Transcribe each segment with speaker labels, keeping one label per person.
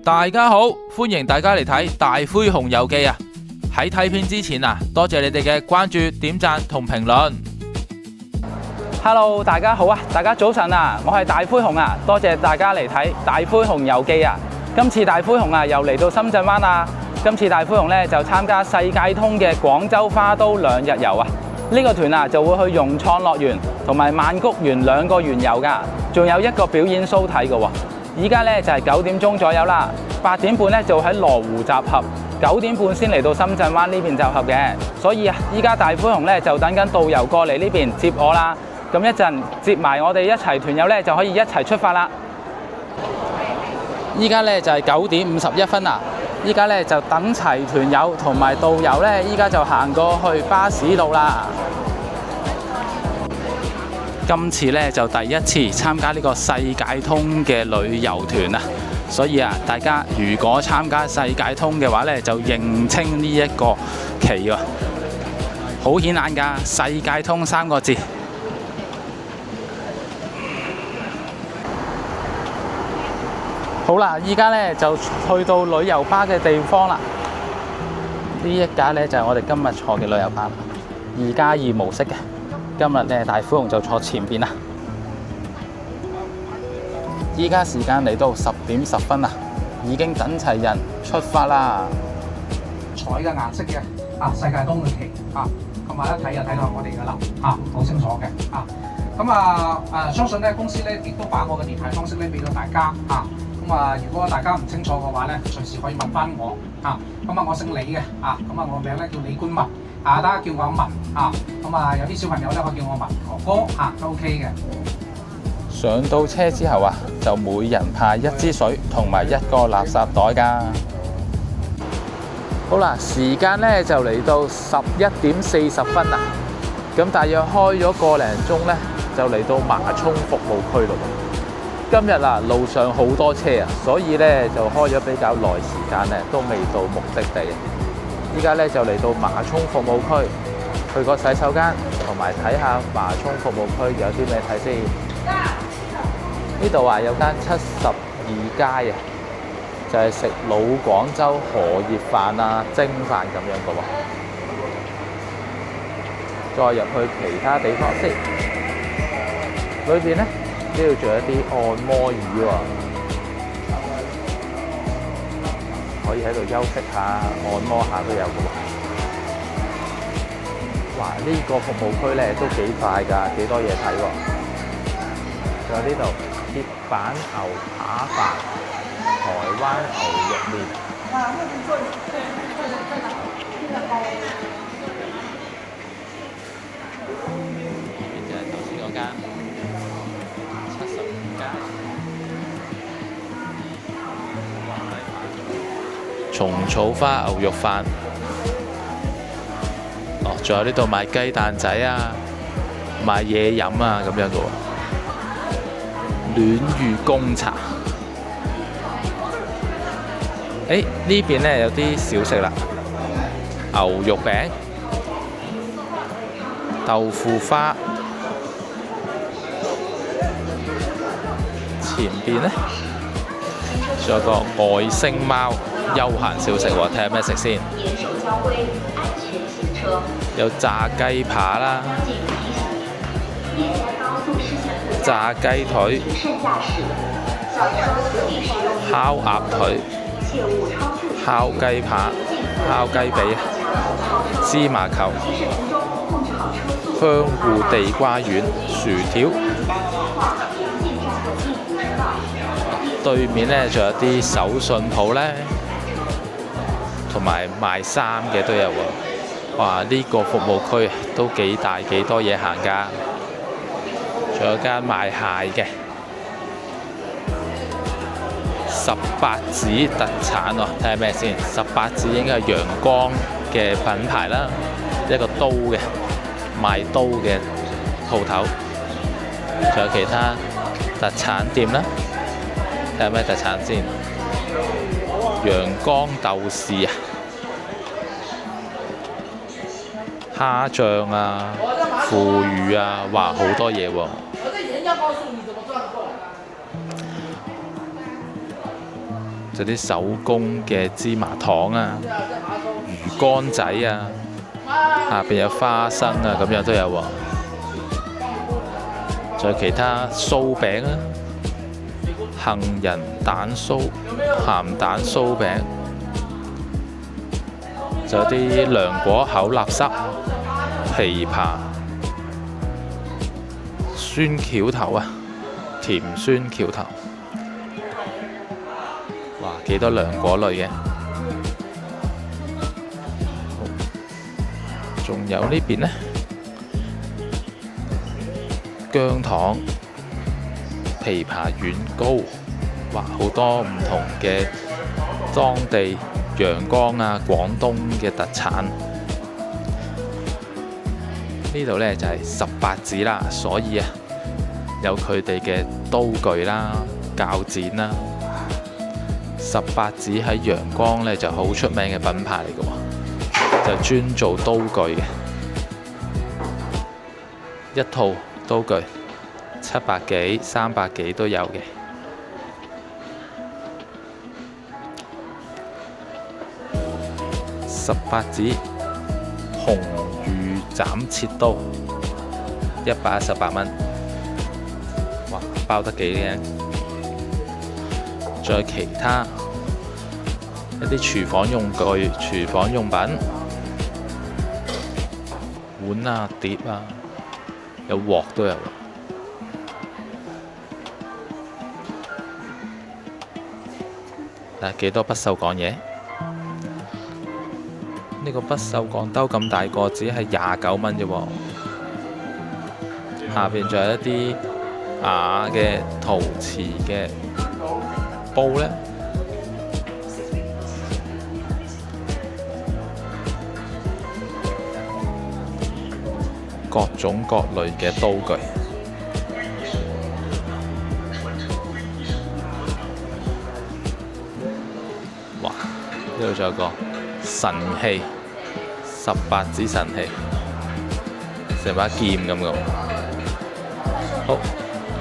Speaker 1: 大家好，歡迎大家嚟睇《大灰熊遊記》啊！喺睇片之前啊，多謝你哋嘅關注、點讚同評論。
Speaker 2: Hello， 大家好啊！大家早晨啊！我係大灰熊啊！多謝大家嚟睇《大灰熊遊記》啊！今次大灰熊啊又嚟到深圳灣啦！今次大灰熊咧就參加世界通嘅廣州花都2日遊啊！呢個團啊就會去融創樂園同埋曼谷園2個園遊噶，仲有一個表演 show 睇嘅喎。而家咧就係9點鐘左右啦，8點半咧就喺羅湖集合，9點半先嚟到深圳灣呢邊集合嘅。所以啊，依家大灰熊咧就等緊導遊過嚟呢邊接我啦。咁一陣接埋我哋一齊團友咧就可以一齊出發啦。依家咧就係9點51分啦。依家咧就等齊團友同埋導遊咧，依家就行過去巴士路啦。今次咧就第一次參加呢個世界通嘅旅遊團啊，所以啊，大家如果參加世界通嘅話咧，就認清呢一個旗喎，好顯眼㗎，世界通3個字。好啦，依家咧就去到旅遊巴嘅地方啦。呢一架咧就係我哋今日坐嘅旅遊巴，2+2模式嘅。今日咧大灰熊就坐前邊啦。依家時間嚟到10點10分啦，已經等齊人出發啦。
Speaker 3: 彩嘅顏色嘅世界通嘅旗咁啊一睇就睇到我哋噶啦好清楚嘅咁相信咧公司咧亦都把我嘅聯繫方式咧俾到大家如果大家唔清楚嘅話咧，隨時可以問翻我我姓李嘅我名咧叫李冠文大家叫我文有啲小朋友咧可以叫我文哥哥都 OK 嘅。
Speaker 2: 上到車之後啊，就每人派1支水同埋1個垃圾袋㗎。好啦，時間咧就嚟到11點40分啦。咁大約開咗個零鐘咧，就嚟到麻涌服務區咯。今日路上好多車啊，所以咧就開咗比較耐時間咧，都未到目的地。依家咧就嚟到麻涌服務區，去個洗手間同埋睇下麻涌服務區有啲咩睇先。呢度有間72街就係食老廣州荷葉飯蒸飯咁樣嘅喎。再入去其他地方先，裏邊咧呢度仲有一啲按摩椅喎，可以喺度休息下、按摩下都有嘅喎。哇！呢個服務區咧都幾快㗎，幾多嘢睇喎。仲有呢度鐵板牛扒飯、台灣牛肉麵。呢邊就係頭先嗰間75街。蟲草花牛肉飯。仲有呢度賣雞蛋仔賣嘢飲咁樣嘅喎。暖玉貢茶。呢邊咧有啲小食啦，牛肉餅、豆腐花。前邊咧仲有個外星貓休閒小食喎，睇下咩食先。有炸雞扒啦，炸雞腿、烤鴨腿、烤雞扒、烤雞髀、芝麻球、香芋地瓜丸、薯條。對面咧仲有啲手信鋪咧，同埋賣衫嘅都有喎。哇！呢個服務區都幾大，幾多嘢行㗎。仲有間賣鞋嘅18子特產喎，睇下咩先。18子應該係陽光嘅品牌啦，一個刀嘅賣刀嘅鋪頭。仲有其他特產店啦，睇下咩特產先。陽光豆豉蝦醬腐乳哇好多嘢喎。
Speaker 1: 就啲手工嘅芝麻糖啊、魚乾仔啊，下邊有花生啊，咁樣都有喎。仲有其他酥餅啊，杏仁蛋酥、鹹蛋酥餅，仲有啲涼果口立濕、枇杷、酸橋頭啊，甜酸橋頭。哇，幾多涼果類嘅，仲有呢邊呢，薑糖、枇杷軟糕，哇，好多唔同嘅當地陽江啊、廣東嘅特產。呢度呢就係18子啦，所以啊，有佢哋嘅刀具啦、鉸剪啦。18子喺陽江呢就好出名嘅品牌嚟嘅喎，就專做刀具嘅，一套刀具700幾、300幾都有嘅。18子紅魚斬切刀118蚊，哇，包得幾靚！仲有其他一啲廚房用具、廚房用品，碗啊、碟啊，有鑊都有。嗱，幾多不鏽鋼嘢？呢個不鏽鋼兜咁大個，只係29蚊啫喎。下邊仲有一啲瓦嘅陶瓷嘅煲呢，各種各類嘅刀具。哇！呢度仲有個神器，18子神器，成把劍咁嘅。好，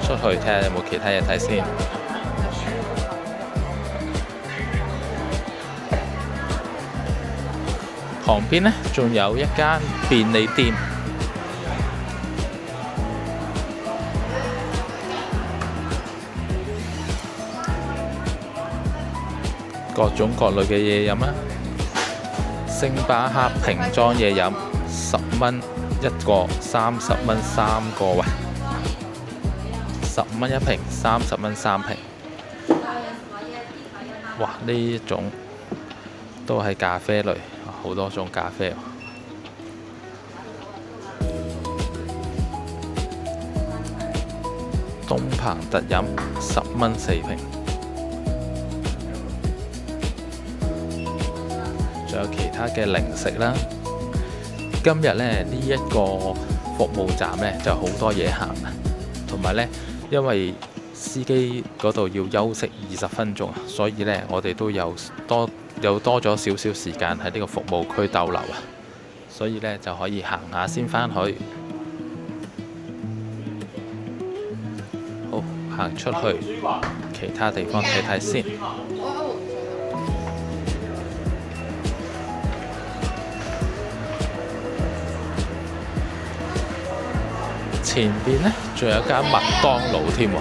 Speaker 1: 出去睇下有冇其他嘢睇先。旁邊呢，仲有一間便利店，各種各類嘅嘢飲啊！星巴克瓶裝嘢飲10蚊一個，30蚊3個，喂，15蚊一瓶，30蚊3瓶。哇！呢一種都係咖啡類。好多種咖啡，東鵬特飲10蚊4瓶，仲有其他嘅零食啦。今日呢一個服務站呢就好多嘢行啊，同埋呢因為司機嗰度要休息20分鐘，所以呢我哋都有多咗少少時間喺呢個服務區逗留啊，所以呢就可以行下先返去。好，行出去其他地方睇睇先。前邊呢仲有間麥當勞添喎，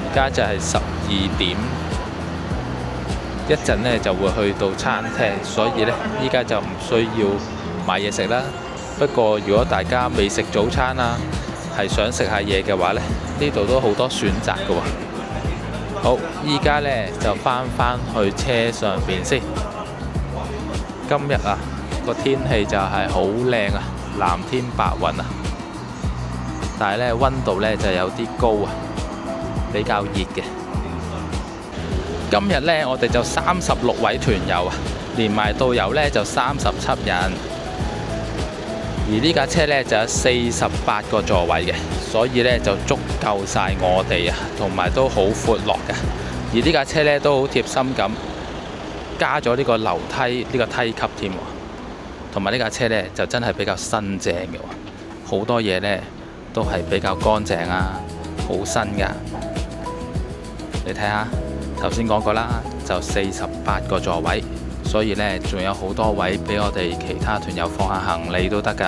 Speaker 1: 而家就係12點，一陣呢就會去到餐廳，所以呢依家就唔需要買嘢食啦。不過如果大家未食早餐啊，係想食下嘢嘅話呢，呢度都好多選擇㗎喎。好，依家呢就返去車上邊先。今日啊個天氣就係好靚啊，藍天白雲啊，但係呢溫度呢就有啲高啊，比較熱嘅。今日呢，我哋就36位團友啊，連埋導遊呢就37人，而呢架車呢就有48個座位嘅，所以呢就足夠晒我哋啊，同埋都好闊落嘅。而呢架車呢都好貼心咁加咗呢個樓梯呢個梯級添喎，同埋呢架車呢就真係比較新淨嘅喎，好多嘢呢都係比較乾淨啊，好新㗎。你睇下，頭先講過啦，就48個座位，所以呢，仲有好多位俾我哋其他團友放下行李都得㗎。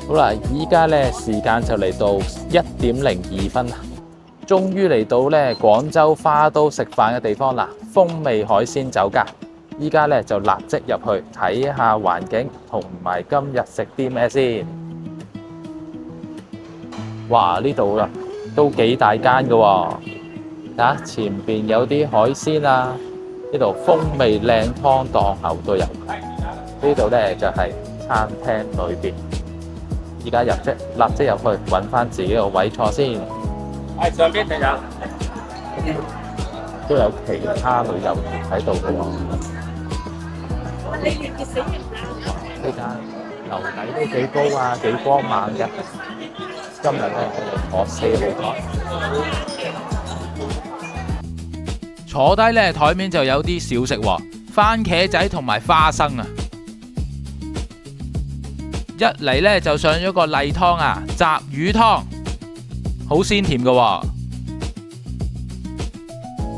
Speaker 1: 好啦，依家呢時間就嚟到1點02分啦，終於嚟到呢廣州花都食飯嘅地方啦，風味海鮮酒家。依家呢就立即入去睇下環境同埋今日食啲咩先。哇！呢度啊都幾大間㗎喎，睇下前邊有啲海鮮啊，呢度風味靚湯檔口都有。呢度呢就係餐廳裏邊。而家立即入去揾翻自己個位坐先。上邊就有，都有其他旅遊團喺度嘅喎。呢間樓底都幾高啊，幾光猛嘅。今日呢，我哋坐4號台，坐低呢台面就有啲小食喎，番茄仔同埋花生啊。一嚟呢就上咗個例湯啊，雜魚湯，好鮮甜嘅喎。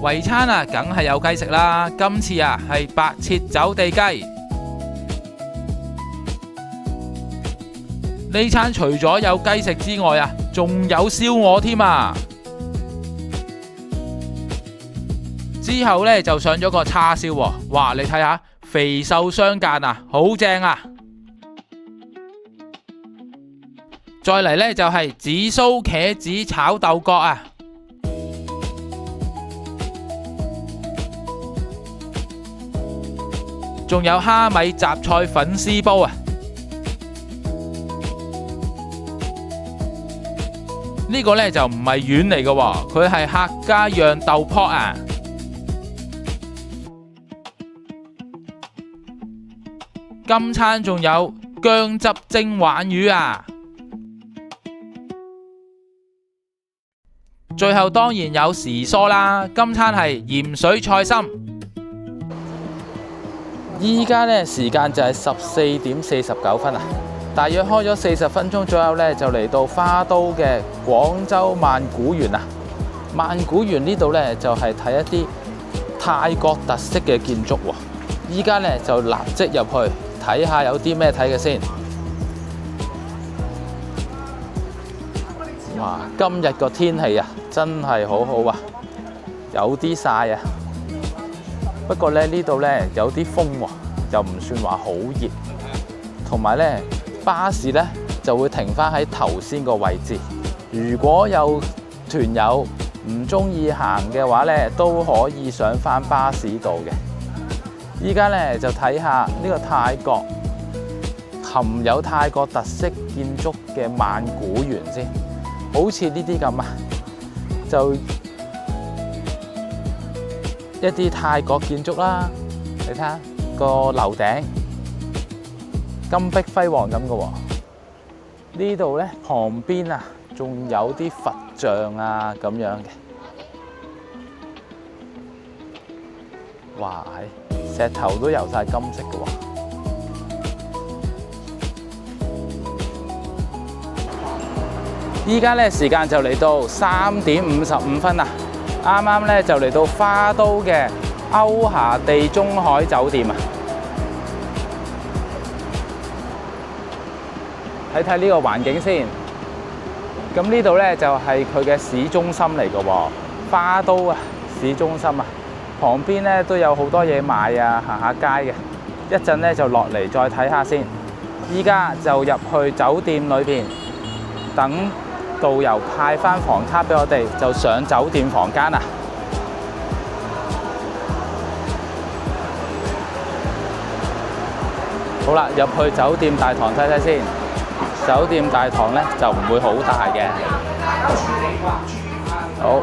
Speaker 1: 圍餐啊，梗係有雞食啦。今次啊係白切走地雞。呢餐除咗有雞食之外啊，仲有燒鵝添啊。之後呢就上咗個叉燒喎，哇！你睇下肥瘦相間啊，好正啊！再嚟呢，就係紫蘇茄子炒豆角啊，仲有蝦米雜菜粉絲煲啊。呢個呢，就唔係丸嚟嘅喎，佢係客家釀豆卜啊。今餐仲有薑汁蒸鯇魚啊。最後當然有時蔬啦，今餐係鹽水菜心。依家呢時間就係14點49分啊，大約開咗40分鐘左右呢，就嚟到花都嘅廣州萬古園啊。萬古園呢度呢，就係睇一啲泰國特色嘅建築喎。依家呢，就立即入去睇下有啲咩睇嘅先。哇！今日個天氣啊，真係好好啊，有啲曬啊。不過呢度呢有啲風喎，又唔算話好熱。同埋呢巴士呢就會停返喺頭先個位置。如果有團友唔中意行嘅話呢，都可以上返巴士度嘅。依家呢就睇下呢個泰國含有泰國特色建築嘅萬古園先。好似呢啲咁啊，就一啲泰國建築啦。你睇下個樓頂金碧輝煌咁嘅喎。呢度呢旁邊啊，仲有啲佛像啊咁樣嘅。哇！石頭都油晒金色嘅喎。依家呢時間就嚟到3點55分啦，啱啱呢就嚟到花都嘅歐霞地中海酒店啊！睇睇呢個環境先。咁呢度呢就係佢嘅市中心嚟嘅喎，花都啊市中心啊，旁邊呢都有好多嘢買啊，行下街嘅。一陣呢就落嚟再睇下先。依家就入去酒店裏邊等導遊派翻房卡俾我哋，就上酒店房間啦。好啦，入去酒店大堂睇睇先。酒店大堂呢就唔會好大嘅。好，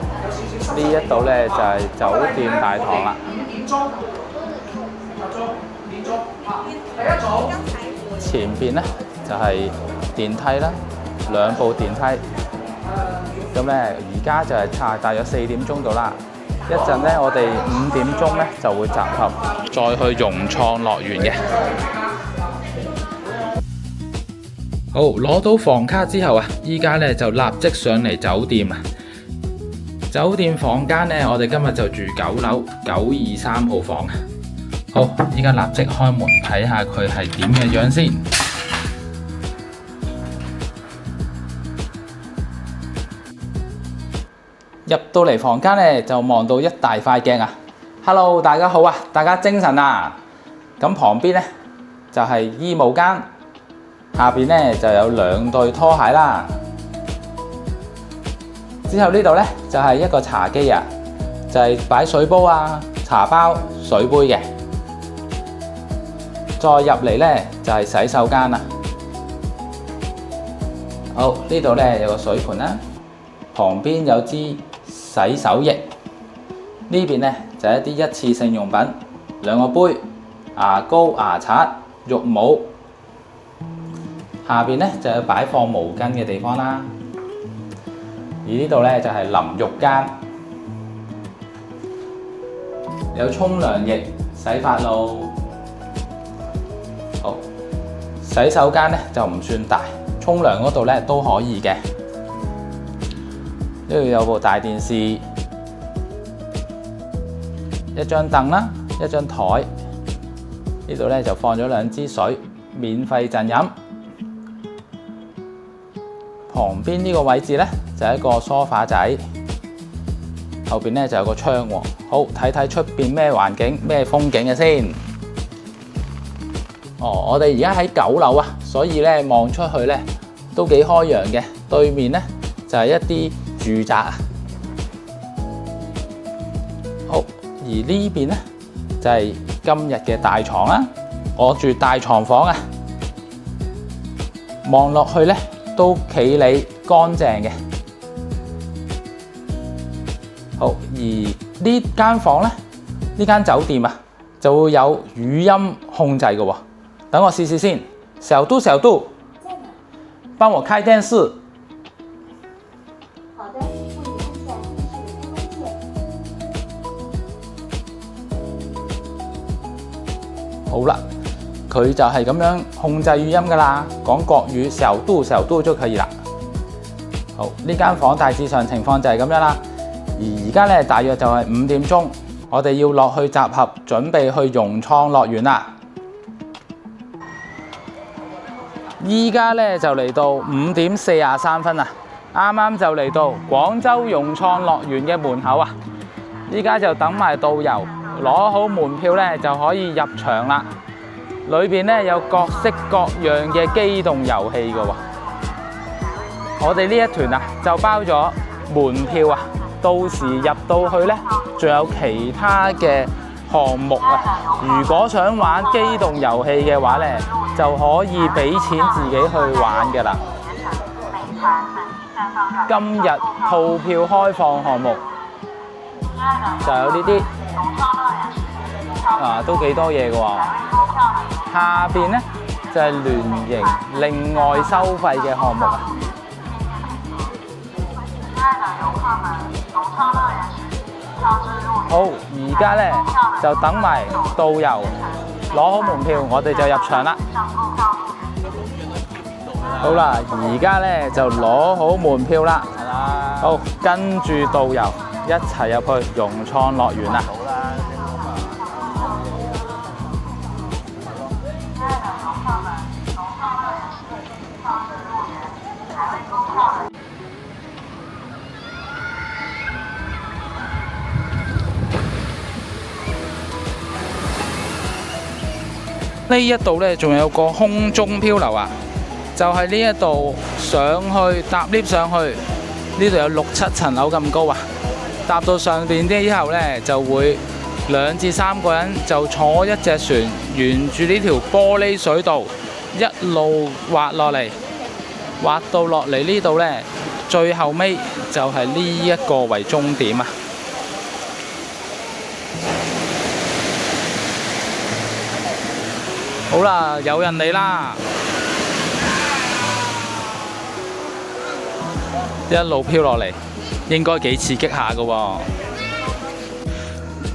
Speaker 1: 呢一度呢就係酒店大堂啦。前邊呢就係電梯啦，2部電梯。咁呢，而家就係大約4點鐘到啦。一陣呢，我哋5點鐘呢就會集合，再去融創樂園嘅。好，攞到房卡之後啊，依家呢就立即上嚟酒店啊。
Speaker 2: 酒店房間呢，我哋今日就住9樓923號房。好，依家立即開門睇下佢係點嘅樣先。入到嚟房間呢，就望到一大塊鏡啊 ！Hello， 大家好啊，大家精神啊！咁旁邊呢，就係衣帽間，下邊呢就有2對拖鞋啦。之後呢度呢，就係一個茶几啊，就係擺水煲啊、茶包、水杯嘅。再入嚟呢，就係洗手間啦。好，呢度呢有個水盤啦，旁邊有支洗手液。呢邊呢，就係一啲一次性用品，2個杯、牙膏、牙刷、浴帽。下邊呢，就有擺放毛巾嘅地方啦。而呢度呢，就係淋浴間，有沖涼液、洗髮露。好，洗手間呢就唔算大，沖涼嗰度呢都可以嘅。呢度有部大電視，一張凳啦，一張台。呢度呢就放咗2支水，免費贈飲。旁邊呢個位置呢，就係一個梳化仔，後邊呢就有個窗喎。好，睇睇出邊咩環境、咩風景嘅先。我哋而家喺9樓啊，所以呢望出去呢都幾開揚嘅。對面呢就係一啲住宅啊。好，而呢邊呢就係今日嘅大床啦。我住大床房啊，望落去呢都企理乾淨嘅。好，而呢間房呢，呢間酒店啊，就會有語音控制嘅喎。等我試試先。小度，小度，幫我開電視。
Speaker 4: 好的，請你按下電視的開關鍵。
Speaker 2: 好啦，佢就係咁樣控制語音噶啦，講國語小度小度就可以啦。好，呢間房大致上情況就係咁樣啦。而家呢，大約就係5點鐘，我哋要落去集合，準備去融創樂園啦。依家呢，就嚟到5點43分啊，啱啱就嚟到廣州融創樂園嘅門口啊。依家就等埋導遊攞好門票呢，就可以入場啦。裏邊呢，有各式各樣嘅機動遊戲嘅喎。我哋呢一團啊就包咗門票啊，到時入到去呢，仲有其他嘅項目啊。如果想玩機動遊戲嘅話呢，就可以俾錢自己去玩嘅啦。今日套票開放項目就有呢啲啊，都幾多嘢嘅喎。下邊呢，就係聯營另外收費嘅項目啊。好，而家呢，就等埋導遊攞好門票，我哋就入場啦。好啦，而家呢，就攞好門票啦。好，跟住導遊一齊入去融創樂園啦。呢一度呢，仲有個空中漂流啊，就係呢一度上去搭 lift 上去，呢度有6、7層樓咁高啊。搭到上邊之後呢，就會2至3個人就坐一隻船，沿住呢條玻璃水道一路滑落嚟，滑到落嚟呢度呢，最後尾就係呢一個為終點啊。好啦，有人嚟啦！一路飄落嚟，應該幾刺激下㗎喎。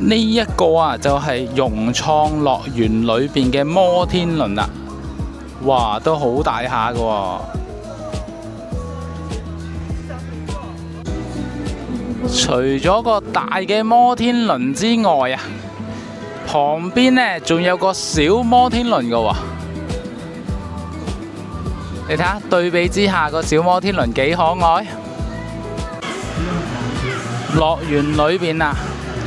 Speaker 2: 呢一個啊，就係融創樂園裏邊嘅摩天輪啦。哇，都好大下㗎喎。除咗個大嘅摩天輪之外啊，旁邊呢仲有個小摩天輪㗎喎。你睇下對比之下個小摩天輪幾可愛。樂園裏邊啊，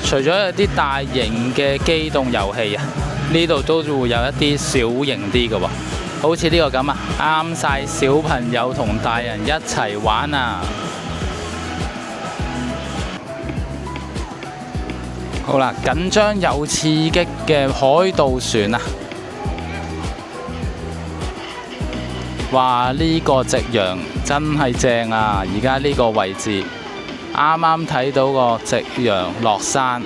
Speaker 2: 除咗有啲大型嘅機動遊戲啊，呢度都會有一啲小型啲嘅喎，好似呢個咁啊，啱晒小朋友同大人一齊玩啊！好啦，緊張又刺激嘅海盜船啊！哇！呢個夕陽真係正啊！而家呢個位置啱啱睇到個夕陽落山。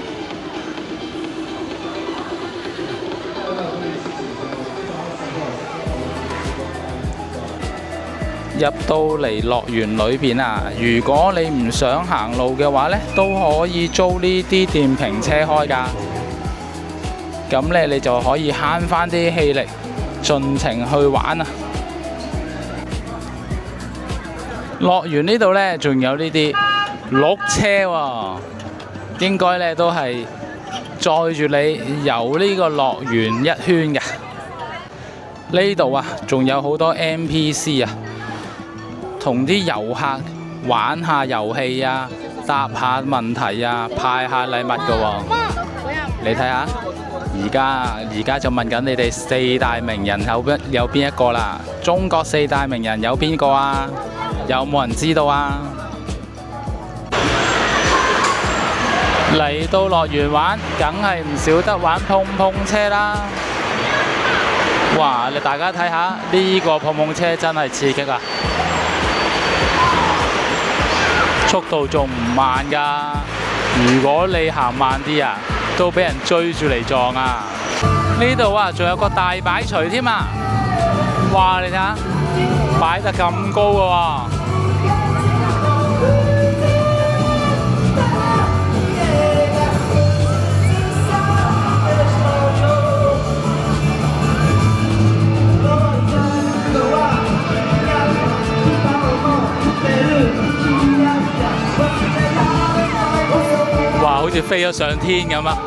Speaker 2: 入到嚟樂園裏邊啊，如果你唔想行路嘅話呢，都可以租呢啲電瓶車開㗎。咁呢，你就可以慳返啲氣力，盡情去玩啊！樂園呢度呢，仲有呢啲鹿車喎，應該呢都係載住你遊呢個樂園一圈嘅。呢度啊，仲有好多 NPC 啊！同啲遊客玩下遊戲啊，答下問題啊，派下禮物㗎喎。你睇下，而家就問緊你哋四大名人有邊一個啦？中國四大名人有邊個啊？有冇人知道啊？嚟到樂園玩，梗係唔少得玩碰碰車啦！哇！大家睇下呢個碰碰車真係刺激啊！速度仲唔慢㗎，如果你行慢啲啊，都俾人追住嚟撞啊！呢度啊，仲有個大擺錘添啊！哇，你睇下，擺得咁高㗎喎！好似飛咗上天咁啊！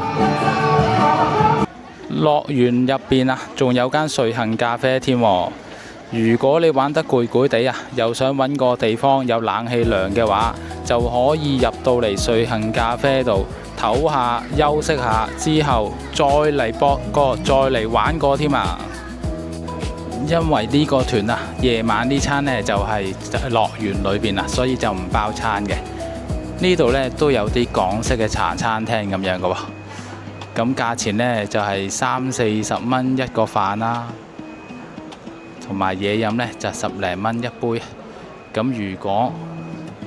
Speaker 2: 樂園入邊啊，仲有間瑞幸咖啡添喎。如果你玩得攰攰地啊，又想揾個地方有冷氣涼嘅話，就可以入到嚟瑞幸咖啡度唞下、休息下，之後再嚟博個，再嚟玩個添啊！因為呢個團啊，夜晚呢餐呢就係樂園裏邊啊，所以就唔包餐嘅。呢度呢都有啲港式嘅茶餐廳咁樣嘅喎，咁價錢呢就係30-40蚊一個飯啦，同埋嘢飲呢就10零蚊一杯。咁如果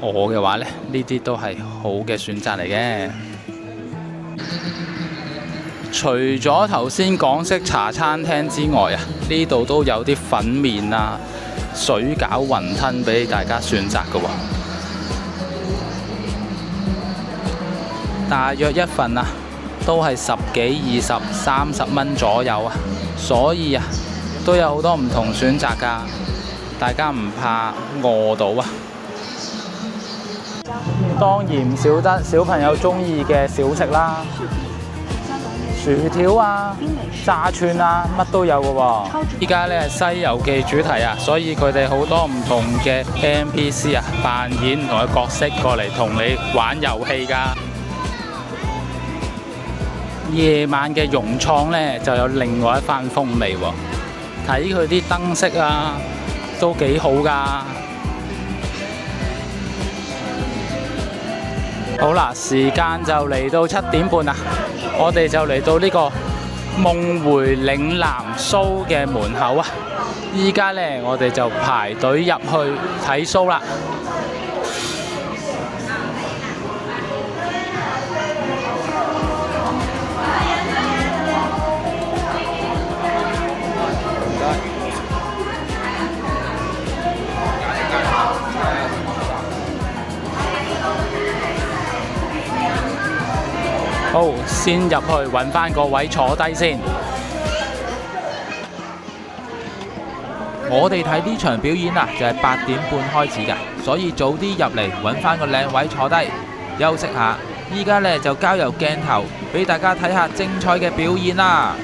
Speaker 2: 我嘅話呢，呢啲都係好嘅選擇嚟嘅。除咗頭先港式茶餐廳之外啊，呢度都有啲粉麵啊、水餃、雲吞俾大家選擇嘅喎。大約一份啊，都係10幾、20、30蚊左右啊，所以啊，都有好多唔同選擇㗎，大家唔怕餓到啊。當然唔少得小朋友中意嘅小食啦，薯條啊、炸串啊，乜都有㗎喎。依家呢係《西遊記》主題啊，所以佢哋好多唔同嘅 NPC 啊，扮演唔同嘅角色過嚟同你玩遊戲㗎。夜晚嘅融創呢，就有另外一番風味喎，睇佢啲燈飾啊，都幾好㗎。好啦，時間就嚟到7點半啦，我哋就嚟到呢個夢迴嶺南 show 嘅門口啊！依家呢，我哋就排隊入去睇 show 啦。好，先入去揾返個位坐低先。
Speaker 5: 我哋睇呢場表演啊，就係8點半開始㗎，所以早啲入嚟揾返個靚位坐低。
Speaker 1: 休息下。依家呢，就交由鏡頭俾大家睇下精彩嘅表演啦！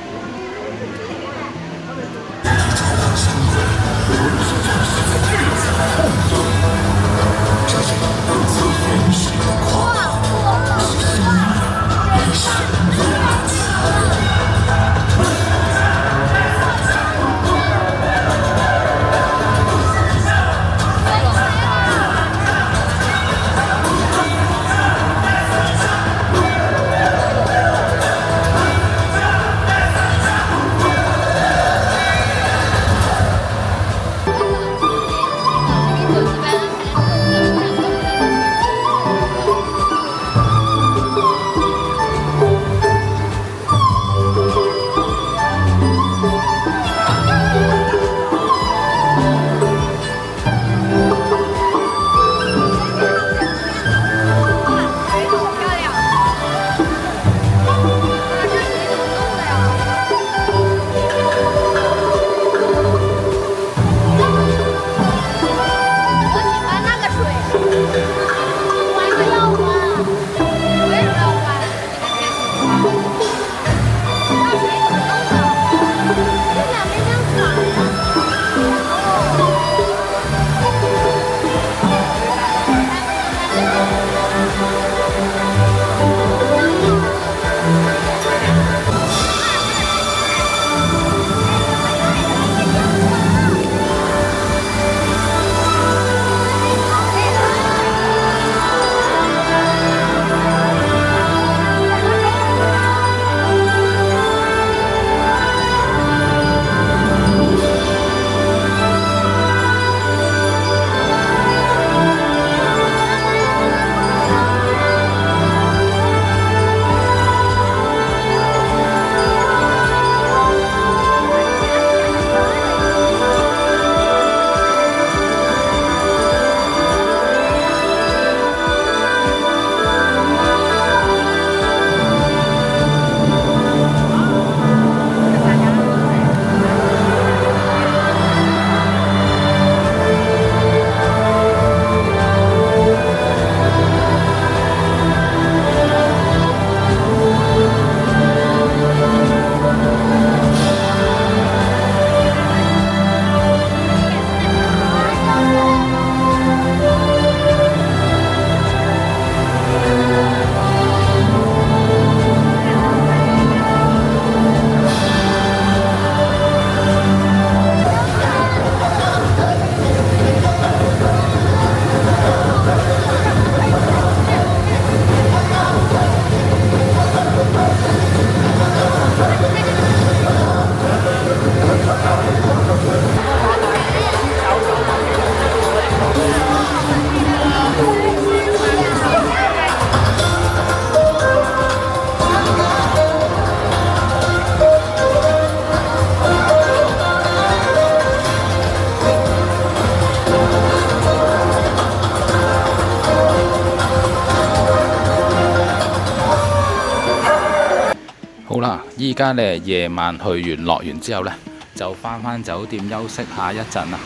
Speaker 1: 好啦，依家呢夜晚去完樂園之後呢，就返酒店休息下一陣啦。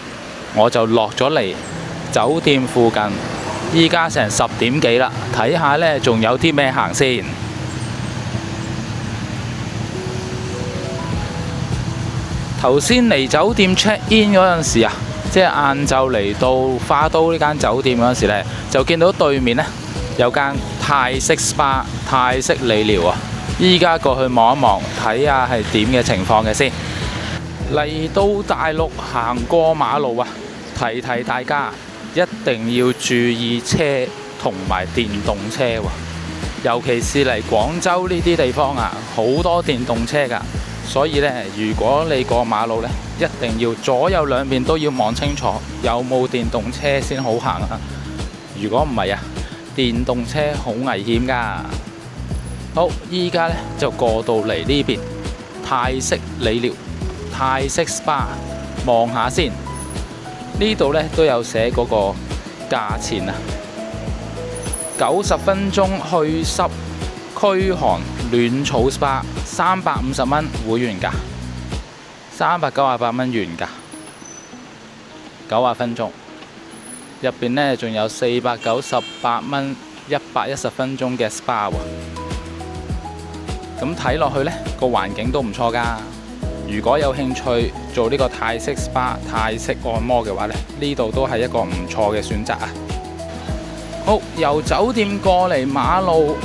Speaker 1: 我就落咗嚟酒店附近，依家成10點幾啦，睇下呢仲有啲咩行先。頭先嚟酒店 check in 嗰陣時啊，即係晏晝嚟到花都呢間酒店嗰陣時呢，就見到對面呢有間泰式 SPA 泰式理療啊。依家過去望一望，睇下係點嘅情況嘅先。嚟到大陸行過馬路啊，提大家一定要注意車同埋電動車喎。尤其是嚟廣州呢啲地方啊，好多電動車㗎。所以呢，如果你過馬路呢，一定要左右兩邊都要望清楚有冇電動車先好行啊。如果唔係啊，電動車好危險㗎。好，依家呢就過到嚟呢邊泰式理療、泰式 SPA， 望下先。呢度呢都有寫嗰個價錢啊，90分鐘去濕驅寒暖草 SPA 350蚊會員價，398蚊原價，90分鐘。入邊呢仲有498蚊
Speaker 2: 110分鐘嘅 SPA 喎。咁睇落去呢個環境都唔錯㗎。如果有興趣做呢個泰式 SPA、泰式按摩嘅話呢，呢度都係一個唔錯嘅選擇啊！好，由酒店過嚟馬路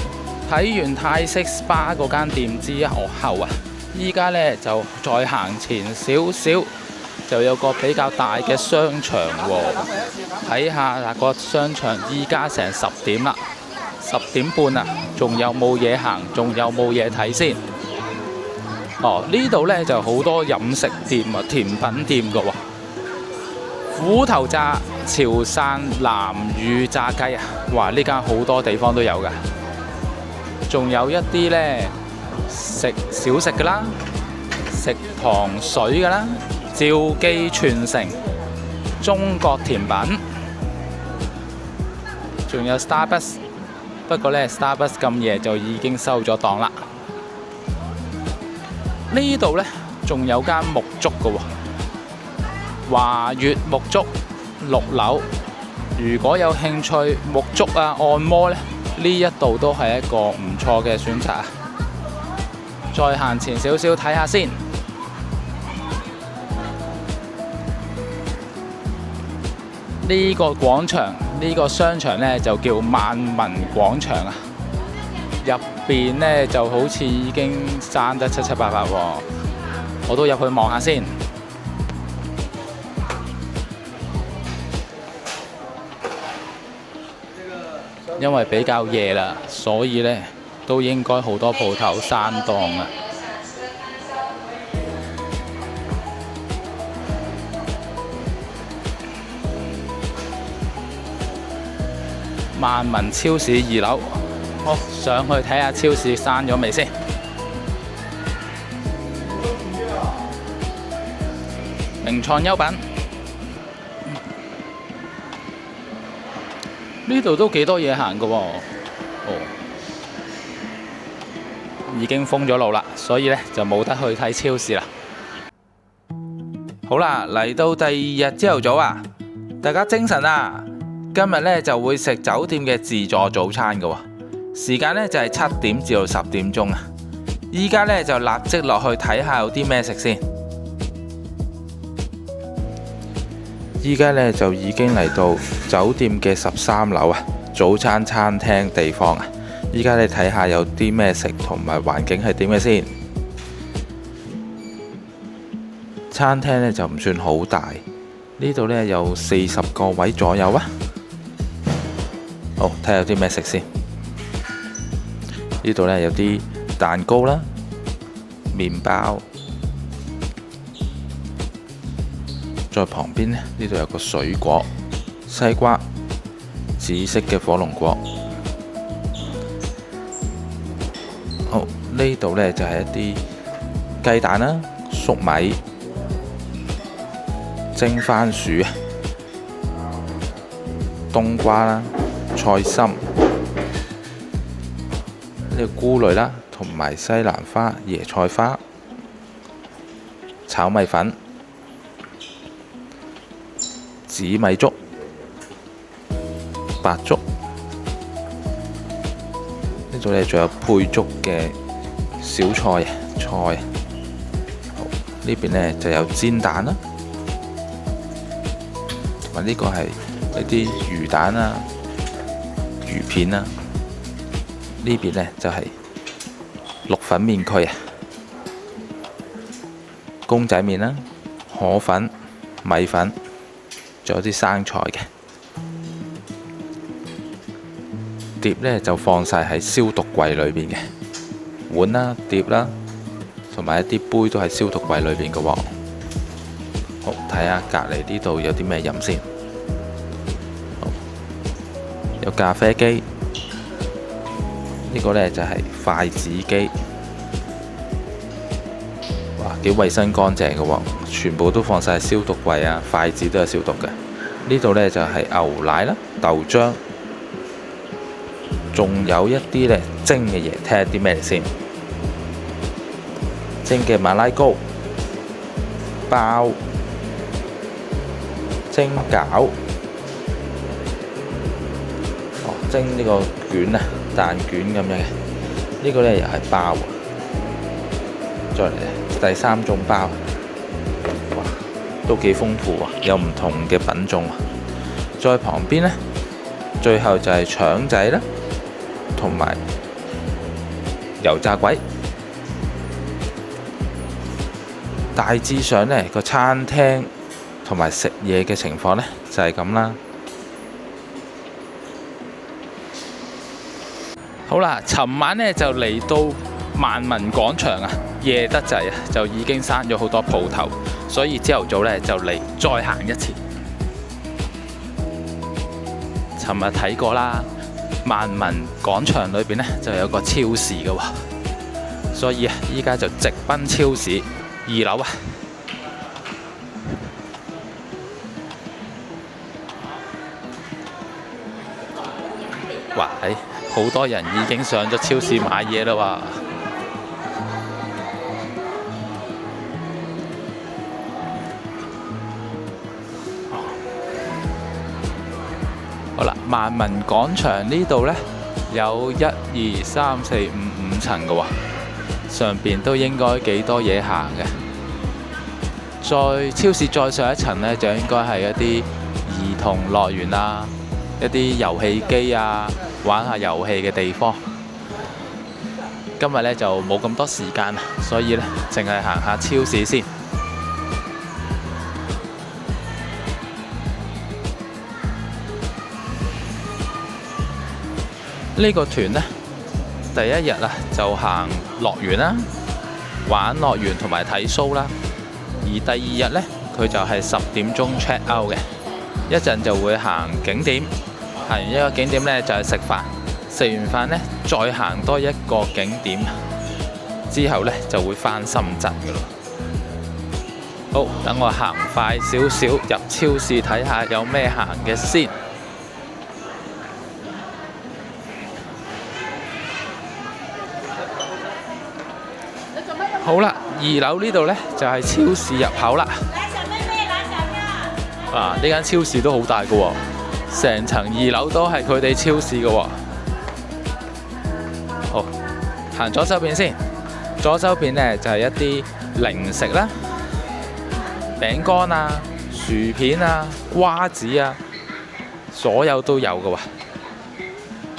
Speaker 2: 睇完泰式 SPA 嗰間店之後啊，依家呢就再行前少少，就有個比較大嘅商場喎。睇下嗱，個商場依家成10點啦，10點半啊，仲有冇嘢行？仲有冇嘢睇先？呢度呢就好多飲食店啊、甜品店㗎喎。虎頭炸、潮汕南乳炸雞啊，哇！呢間好多地方都有㗎。仲有一啲呢食小食㗎啦，食糖水㗎啦，趙記傳承中國甜品，仲有 Starbucks。不過呢 Starbucks 咁夜就已經收咗檔啦。呢度呢仲有間沐足㗎喎，華悅沐足6樓。如果有興趣沐足啊、按摩呢，呢一度都係一個唔錯嘅選擇啊！再行前少少睇下先。呢個廣場，呢個商場呢就叫萬民廣場啊。入邊呢就好似已經閂得七七八八喎，我都入去望下先。因為比較夜啦，所以呢都應該好多鋪頭閂檔啊。萬民超市2樓。好，上去睇下超市閂咗未先。名創優品，呢度都幾多嘢行㗎喎。已經封咗路啦，所以呢就冇得去睇超市啦。好啦，嚟到第2日朝頭早啊，大家精神啊！今日呢就會食酒店嘅自助早餐㗎喎。時間呢就係7點至到10點鐘啊！依家呢就立即落去睇下有啲咩食先。依家呢就已經嚟到酒店嘅13樓啊，早餐餐廳地方啊！依家你睇下有啲咩食同埋環境係點嘅先。餐廳呢就唔算好大，呢度呢有40個位左右啊。好，睇下有啲咩食先。呢度呢有啲蛋糕啦、麵包，再旁邊呢度有個水果，西瓜、紫色嘅火龍果。好，呢度呢就係一啲雞蛋啦、粟米、蒸番薯、冬瓜啦、菜心。呢個菇類啦，同埋西蘭花、椰菜花、炒米粉、紫米粥、白粥。呢度呢仲有配粥嘅小菜。好，呢邊呢就有煎蛋啦，同埋呢個係一啲魚蛋啊、魚片啊。呢邊呢就係綠粉麵區啊，公仔麵啦、河粉、米粉，仲有啲生菜嘅碟呢就放晒喺消毒櫃裏邊嘅碗啦、碟啦，同埋一啲杯都係消毒櫃裏邊嘅喎。好，睇下隔離呢度有啲咩飲先。好，有咖啡機。呢個呢就係筷子機，哇，幾衛生乾淨嘅喎，全部都放晒消毒櫃啊，筷子都有消毒嘅。呢度呢就係牛奶啦、豆漿，仲有一啲呢蒸嘅嘢，睇下啲咩先。蒸嘅馬拉糕、包、蒸餃，
Speaker 1: 蒸呢個卷啊，蛋卷咁樣嘅。呢個呢又係包喎，再嚟第三種包，哇，都幾豐富喎，有唔同嘅品種喎。再旁邊呢，最後就係腸仔啦，同埋油炸鬼。大致上呢個餐廳同埋食嘢嘅情況呢，就係咁啦。好啦，尋晚呢就嚟到萬民廣場啊，夜得滯啊，就已經閂咗好多鋪頭，所以朝頭早呢就嚟再行一次。尋日睇過啦，萬民廣場裏邊呢就有個超市嘅喎，所以啊，依家就直奔超市2樓啊。哇！好多人已經上咗超市買嘢啦喎。好啦，萬民廣場呢度呢，有1、2、3、4、5 5層嘅喎，上邊都應該幾多嘢行嘅。再超市再上一層呢，就應該係一啲兒童樂園啊，一啲遊戲機啊，玩下遊戲嘅地方。今日呢就冇咁多時間，所以呢淨係行下超市先。呢個團呢，第一日啊就行樂園啦，玩樂園同埋睇 show 啦。而第二日呢，佢就係10點鐘 check out 嘅，一陣就會行景點。行完一個景點呢，就係食飯，食完飯呢，再行多一個景點，之後呢，就會返深圳㗎咯。好，等我行快少少入超市睇下有咩行嘅先。好啦，2樓呢度呢，就係超市入口啦。啊，呢間超市都好大㗎喎。成層2樓都係佢哋超市嘅喎。好，行左手邊先。左手邊呢就係一啲零食啦，餅乾啊、薯片啊、瓜子啊，所有都有嘅喎。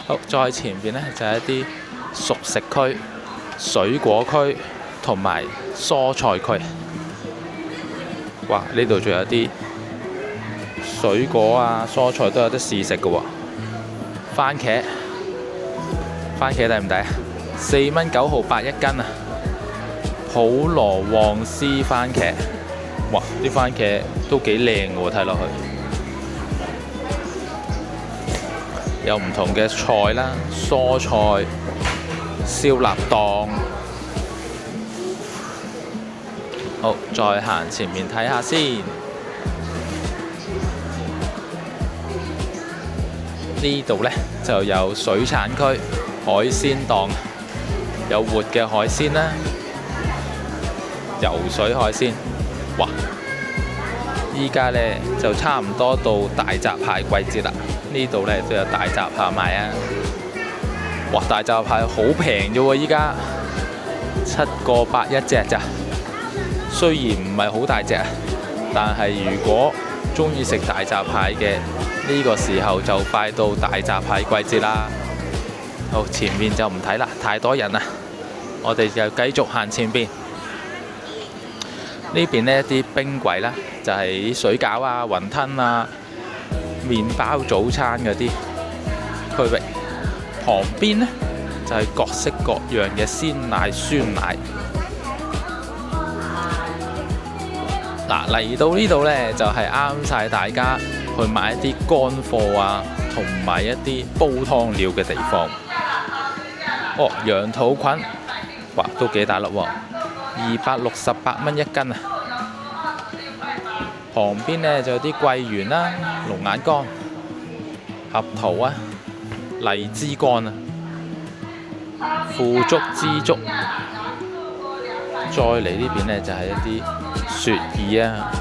Speaker 1: 好，再前邊呢就係一啲熟食區、水果區同埋蔬菜區。哇！呢度仲有啲水果啊、蔬菜都有得試食嘅喎。番茄抵唔抵啊？4蚊9毫8一斤啊！普羅旺斯番茄，哇！啲番茄都幾靚嘅喎，睇落去。有唔同嘅菜啦，蔬菜、燒臘檔。好，再行前面睇下先。呢度呢就有水產區、海鮮檔，有活嘅海鮮啦，游水海鮮。哇！依家呢就差唔多到大閘蟹季節啦，呢度呢都有大閘蟹賣啊！哇！大閘蟹好平啫喎，依家7個8一隻咋。雖然唔係好大隻，但係如果鍾意食大閘蟹嘅，呢個時候就快到大閘蟹季節啦。好，前面就唔睇啦，太多人啦。我哋就繼續行前邊。呢邊呢啲冰櫃啦，就係啲水餃啊、雲吞啊、麵包早餐嗰啲區域。旁邊呢，就係各式各樣嘅鮮奶、酸奶。嗱，嚟到呢度呢，就係啱晒大家去買一啲乾貨啊，同埋一啲煲湯料嘅地方。哦，羊肚菌，哇，都幾大粒喎，268蚊一斤啊！旁邊呢，就有啲桂圓啦、龍眼乾、合桃啊、荔枝乾啊、腐竹枝竹。再嚟呢邊呢，就係一啲雪耳啊、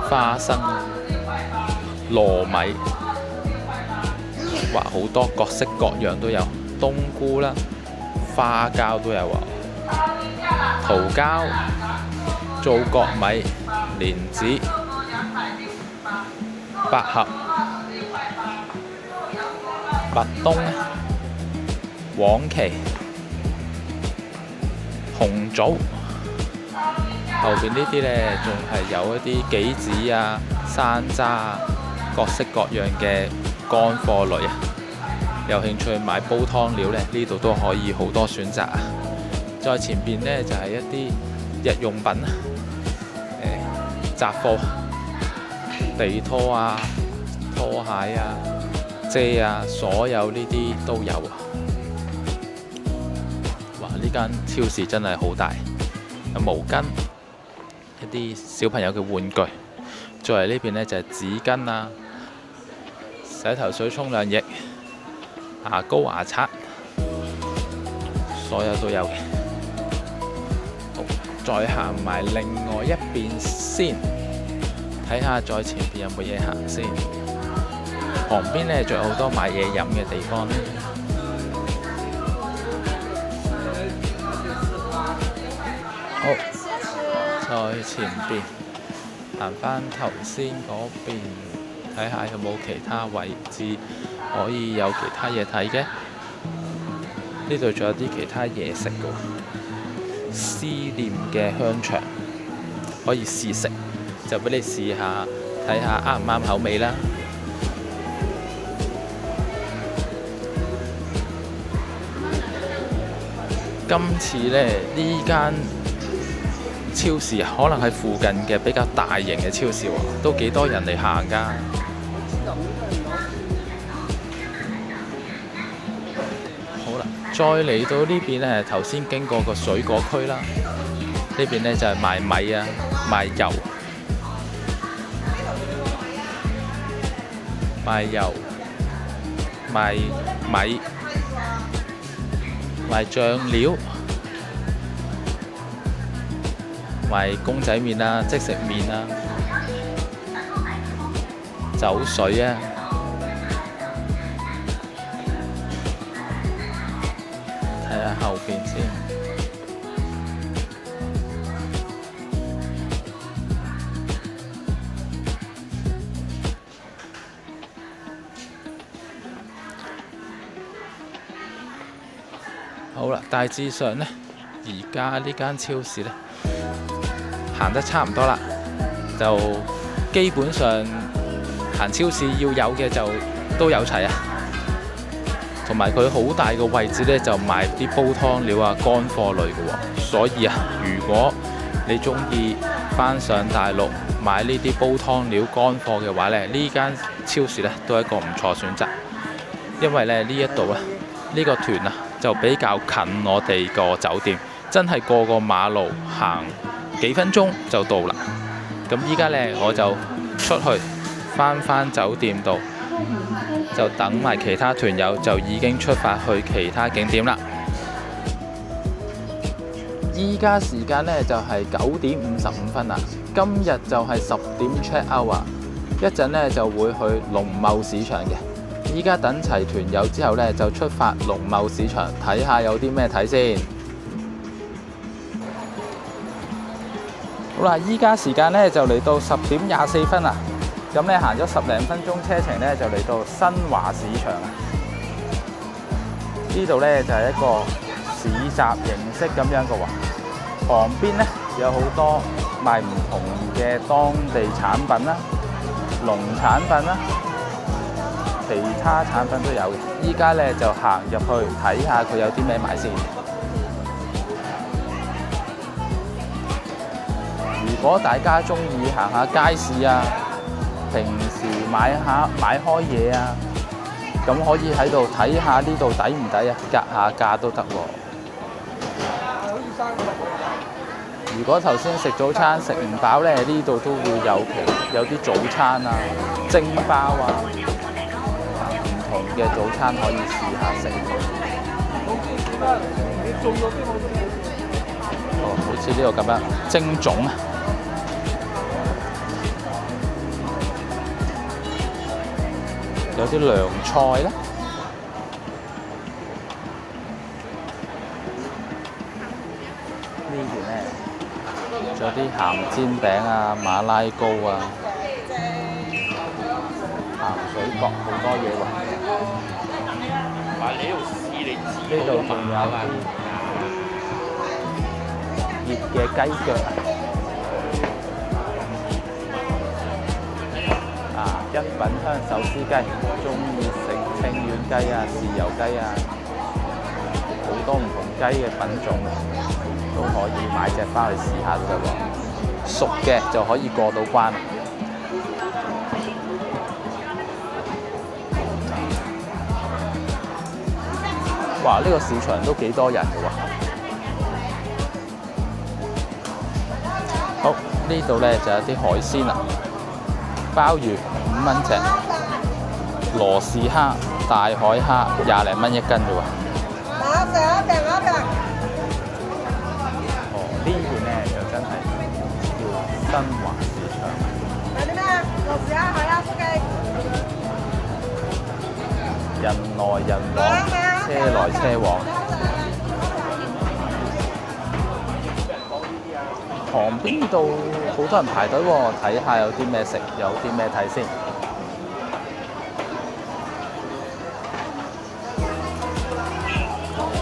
Speaker 1: 花生、糯米，哇，好多各式各樣都有，冬菇啦、花膠都有喎，桃膠、皂角米、蓮子、百合、白冬、黃芪、紅棗。後邊呢啲呢，仲係有一啲杞子啊、山楂啊，各式各樣嘅乾貨類啊。有興趣買煲湯料呢，呢度都可以好多選擇啊。再前邊呢，就係一啲日用品啊，雜貨、地拖啊、拖鞋啊、遮啊，所有呢啲都有啊。哇！呢間超市真係好大，有毛巾。一啲小朋友嘅玩具，再嚟呢邊呢，就係紙巾啊、洗頭水、沖涼液、牙膏、牙刷，所有都有嘅。好，再行埋另外一邊先，睇下再前邊有冇嘢行先。旁邊呢，仲有好多買嘢飲嘅地方。好。再前邊行返頭先嗰邊，睇下有冇其他位置可以有其他嘢睇嘅。呢度仲有啲其他嘢食嘅，思念嘅香腸可以試食，就俾你試下，睇下啱唔啱口味啦。今次呢間超市啊，可能係附近嘅比較大型嘅超市喎，都幾多人嚟行㗎。好啦，再嚟到呢邊呢，頭先經過個水果區啦，呢邊呢就係賣米啊、賣油、賣米、賣醬料。賣公仔麵啊、即食麵啊、酒水啊，睇下後邊先。好啦，大致上呢，而家呢間超市呢，行得差唔多啦，就基本上行超市要有嘅就都有齊啊。同埋佢好大個位置呢，就賣啲煲湯料啊、乾貨類嘅喎。所以啊，如果你中意翻上大陸買呢啲煲湯料、乾貨嘅話呢，呢間超市呢都係一個唔錯選擇。因為呢一度啊，呢個團啊就比較近我哋個酒店，真係過個馬路行幾分鐘就到啦。咁依家呢，我就出去返酒店度，就等埋其他團友就已經出發去其他景點啦。依家時間呢，就係9點55分啦。今日就係10點 check out 啊，一陣呢，就會去農貿市場嘅。依家等齊團友之後呢，就出發農貿市場睇下有啲咩睇先。好啦，依家時間呢，就嚟到10點24分啦。咁呢，行咗10零分鐘車程呢，就嚟到新華市場啊。呢度呢，就係一個市集形式咁樣嘅喎，旁邊呢，有好多賣唔同嘅當地產品啦、農產品啦、其他產品都有嘅。依家呢，就行入去睇下佢有啲咩賣先。如果大家中意行下街市啊，平時買開嘢啊，咁可以喺度睇下呢度抵唔抵啊，格下價都得喎。如果頭先食早餐食唔飽呢，呢度都會有啲早餐啊、蒸包啊，唔同嘅早餐可以試下食。好似呢度咁樣蒸粽啊，有啲涼菜啦。
Speaker 2: 呢邊咧，仲有啲鹹煎餅啊、馬拉糕啊、鹹水角好多嘢喎。呢度仲有啲熱嘅雞腳啊！一品香手撕雞，中意食清遠雞啊、豉油雞啊，好多唔同雞嘅品種都可以買隻翻去試下㗎喎。熟嘅就可以過到關。哇！呢個市場都幾多人嘅喎。好，呢度咧就有啲海鮮啦，鮑魚5蚊隻，羅氏蝦、大海蝦20零蚊一斤啫喎。哦，呢邊咧就真係叫新華市場。
Speaker 5: 買啲咩啊？羅氏蝦、海蝦、酥雞。
Speaker 2: 人來人往，車來車往。旁邊度好多人排隊喎，睇下有啲咩食，有啲咩睇先。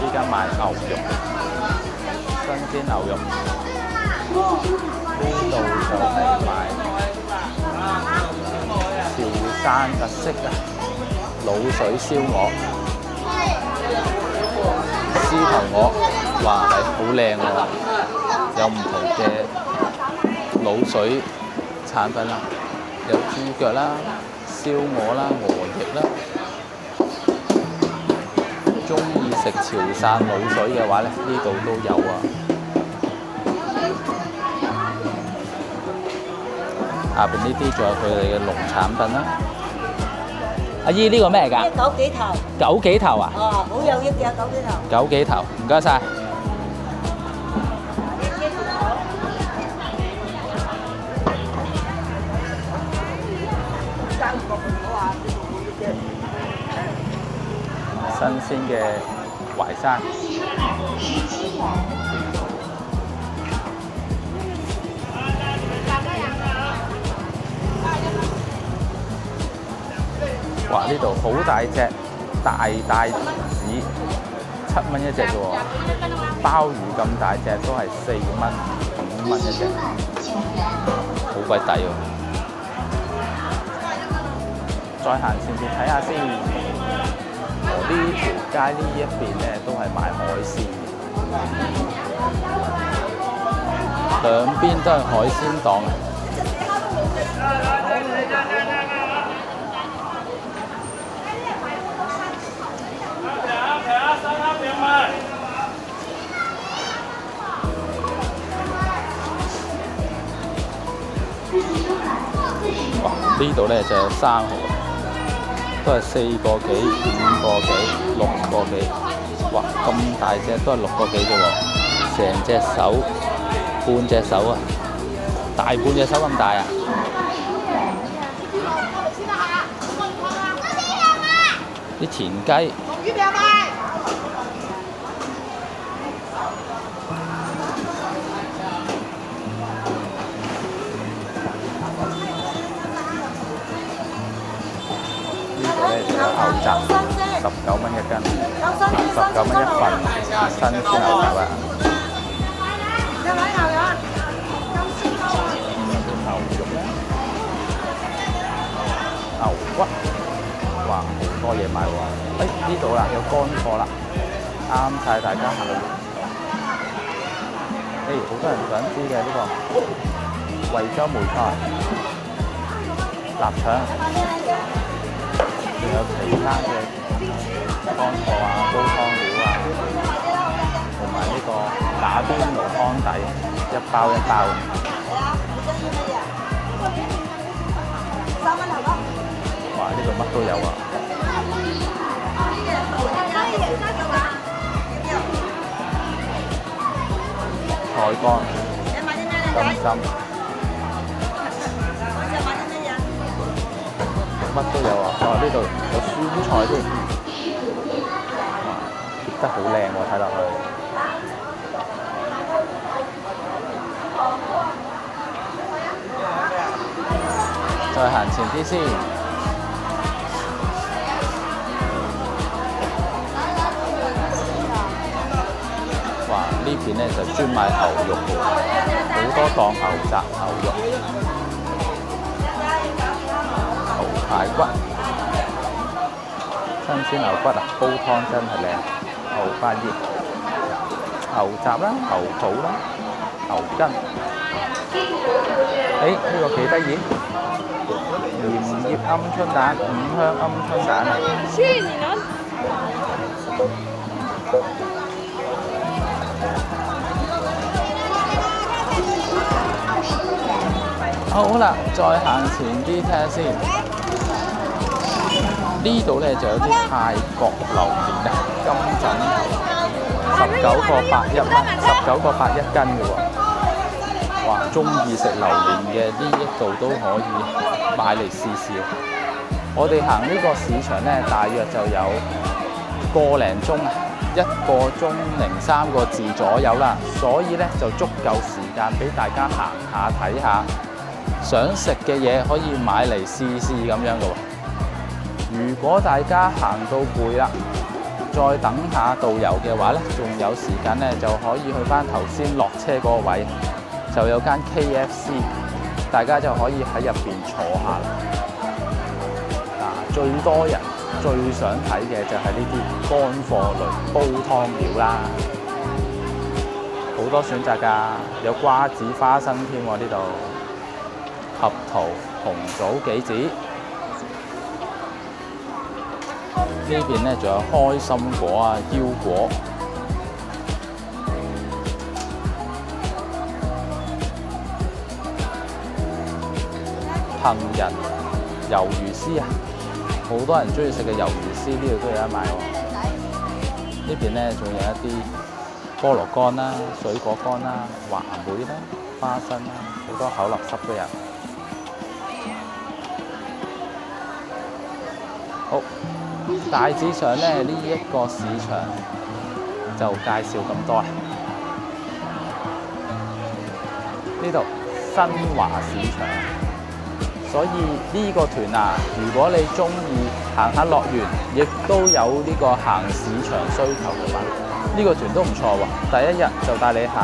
Speaker 2: 依家賣牛肉，新鮮牛肉。呢度就係賣潮汕特色啊！滷水燒鵝、獅頭鵝，哇係好靚喎！有唔同嘅滷水產品啦，有豬腳啦、燒鵝啦、鵝翼啦。中意食潮汕滷水嘅話咧，呢度都有啊。下邊呢啲仲有佢哋嘅農產品啦。阿姨呢個咩嚟㗎？
Speaker 5: 枸杞頭。
Speaker 2: 枸杞頭啊？
Speaker 5: 哦，好有益嘅枸杞頭。
Speaker 2: 枸杞頭，唔該晒。新鮮嘅淮山。哇！呢度好大隻，大子7蚊一隻嘅喎，鮑魚咁大隻都係4蚊、5蚊一隻，好鬼抵喎！再行前邊睇下先，呢條街呢一邊咧都係賣海鮮嘅，兩邊都係海鮮檔啊！哇！呢度咧就有生蠔，都係4個幾、5個幾、6個幾。哇！咁大隻都係6個幾啫喎，成隻手、半隻手啊，大半隻手咁大啊！啲田雞。有牛雜19蚊一斤，19蚊一份，新鮮牛雜啊！牛肉咧，牛骨，哇，好多嘢買喎！呢度啦，有乾貨啦，啱晒大家行。好多人想知嘅呢個惠州梅菜、臘腸。仲有其他嘅乾貨啊、煲湯料啊，同埋呢個打邊爐湯底，一包一包。哇！呢度乜都有啊！菜乾、金針。乜都有啊！哇，呢度有酸菜添，哇，切得好靚喎，睇落去。再行前啲先。哇！呢邊咧就專賣牛肉嘅，好多檔牛雜、牛肉、牛排骨、新鮮牛骨啊，煲湯真係靚。牛百葉、牛雜啦、牛肚啦、牛筋。呢個幾得意，鹽葉鵪鶉蛋、五香鵪鶉蛋啊！好啦，再行前啲睇下先。呢度咧就有啲泰國榴蓮啊，金枕頭，19個8一蚊，19個8一斤嘅喎。哇！中意食榴蓮嘅呢一度都可以買嚟試試。我哋行呢個市場咧，大約就有個零鐘啊，1個鐘03個字左右啦，所以咧就足夠時間俾大家行下睇下，想食嘅嘢可以買嚟試試咁樣嘅喎。如果大家行到攰啦，再等下導遊嘅話咧，仲有時間咧就可以去翻頭先落車嗰個位，就有間 KFC， 大家就可以喺入邊坐下啦。最多人最想睇嘅就係呢啲乾貨類煲湯料啦，好多選擇㗎，有瓜子、花生添喎呢度，合桃、紅棗、杞子。呢邊咧仲有開心果啊、腰果、杏仁、魷魚絲啊，好多人中意食嘅魷魚絲呢度都有得買喎。呢邊咧仲有一啲菠蘿乾啦、水果乾啦、話梅啦、花生啦，好多口立濕都有。好。大致上咧，呢一個市場就介紹咁多啦。呢度新華市場，所以呢個團啊，如果你中意行下樂園，亦都有呢個行市場需求嘅話，呢個團都唔錯喎。第一日就帶你行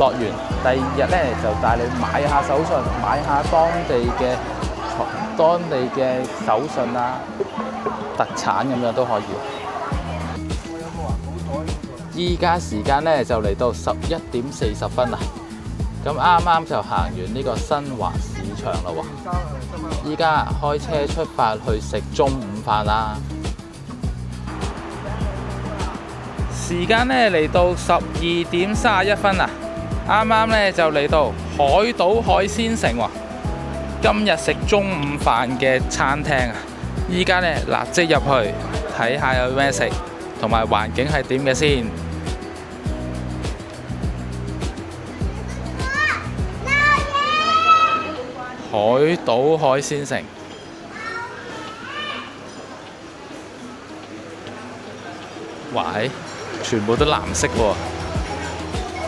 Speaker 2: 樂園，第二日咧就帶你買下手信，買下當地嘅手信啊、特產咁樣都可以。依家時間咧就嚟到11點40分啦，咁啱啱就行完呢個新華市場啦喎。依家開車出發去食中午飯啦。時間咧嚟到12點31分啦，啱啱咧就嚟到海島海鮮城喎。今日食中午飯嘅餐廳啊，依家咧立即入去睇下有咩食，同埋環境係點嘅先。海島海鮮城，哇！全部都藍色喎。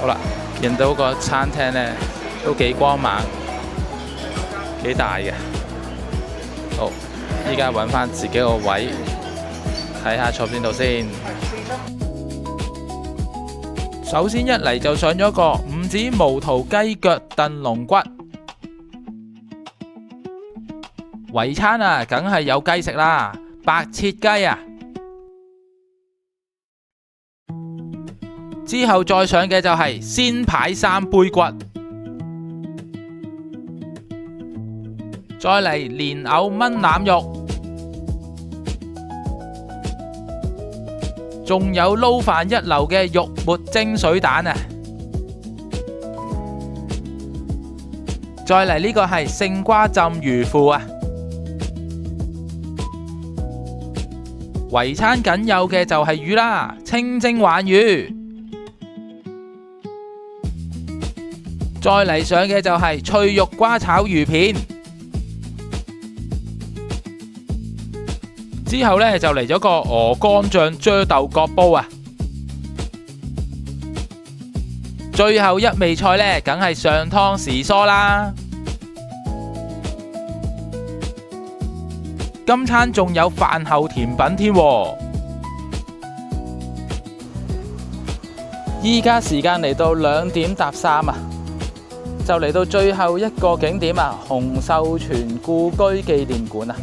Speaker 2: 好啦，見到個餐廳咧都幾光猛，幾大嘅。好，依家揾翻自己個位，睇下坐邊度先。首先一嚟就上咗個五指毛肚雞腳燉龍骨，圍餐啊，梗係有雞食啦，白切雞啊。之後再上嘅就係鮮排3杯骨。再嚟蓮藕炆腩肉，仲有撈飯一流嘅肉末蒸水蛋啊！再嚟呢個係勝瓜浸魚腐啊！圍餐僅有嘅就係魚啦，清蒸鯇魚。再嚟上嘅就係脆肉瓜炒魚片。之後呢，就嚟咗個鵝肝醬啫豆角煲啊！最後一味菜呢，梗係上湯時蔬啦。
Speaker 1: 今餐仲有飯後甜品添喎。
Speaker 2: 依家時間嚟到2點搭3啊，就嚟到最後一個景點啊，洪秀全故居紀念館啊！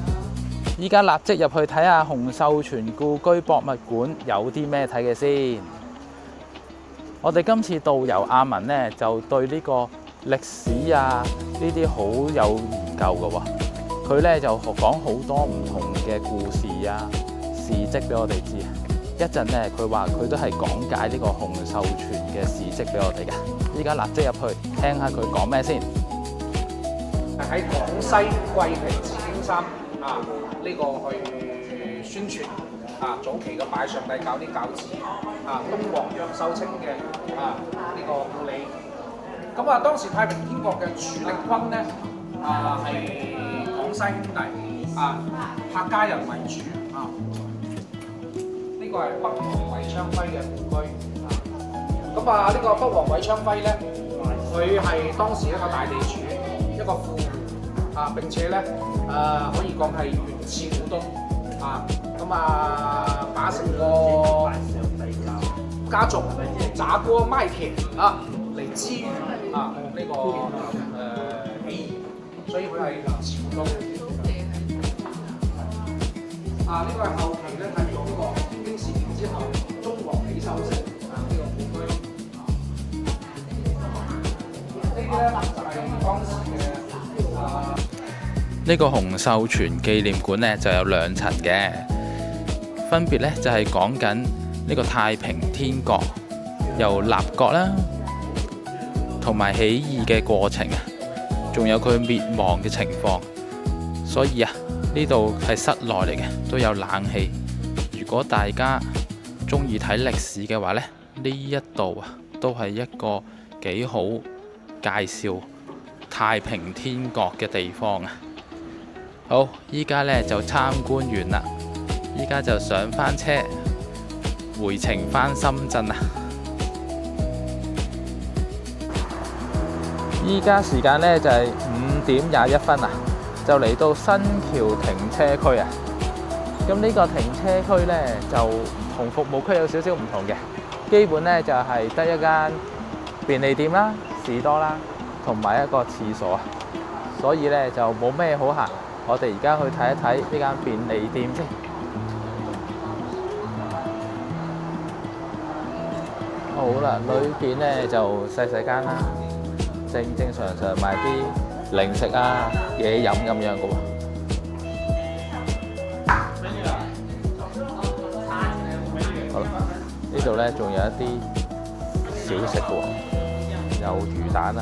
Speaker 2: 依家立即入去睇下洪秀全故居博物館有啲咩睇嘅先。我哋今次導遊阿文呢，就對呢個歷史啊呢啲好有研究嘅喎。佢呢就講好多唔同嘅故事啊事蹟俾我哋知。一陣呢，佢話佢都係講解呢個洪秀全嘅事蹟俾我哋嘅。依家立即入去聽下佢講咩先。
Speaker 3: 喺廣西桂平紫荊山啊，呢個去宣傳啊，早期嘅拜上帝教啲教子啊，東王楊秀清嘅呢個故里。咁啊，當時太平天國嘅主力軍呢係廣西兄弟啊，客家人為主啊。呢個係北王韋昌輝嘅故居啊。咁啊，呢個北王韋昌輝咧，佢係當時一個大地主，一個富戶啊，並且咧可以講係元次股東啊。咁啊，把成個家族砸鍋賣鐵啊嚟支援啊呢個起義，所以佢係元次股東。啊，呢個係後期咧睇到呢個天經事變之後，中王李秀成啊呢個故居啊，呢啲咧就係當時嘅
Speaker 1: 呢個洪秀全紀念館呢，就有2層嘅，分別呢就係講緊呢個太平天國由立國啦，同埋起義嘅過程啊，仲有佢滅亡嘅情況。所以啊，呢度係室內嚟嘅，都有冷氣。如果大家中意睇歷史嘅話呢，呢一度啊都係一個幾好介紹太平天國嘅地方啊。好，依家呢就參觀完啦，依家就上返車回程返深圳啊。
Speaker 2: 依家時間呢就係5點21分啊，就嚟到新橋停車區啊。咁呢個停車區呢，就同服務區有少少唔同嘅，基本呢就係得一間便利店啦、士多啦，同埋一個廁所啊，所以呢就冇咩好行。我哋而家去睇一睇呢間便利店先。好啦，裏邊呢就細細間啦，正常賣啲零食啊、嘢飲咁樣嘅喎。好啦，呢度呢仲有一啲小食嘅喎，有魚蛋啊、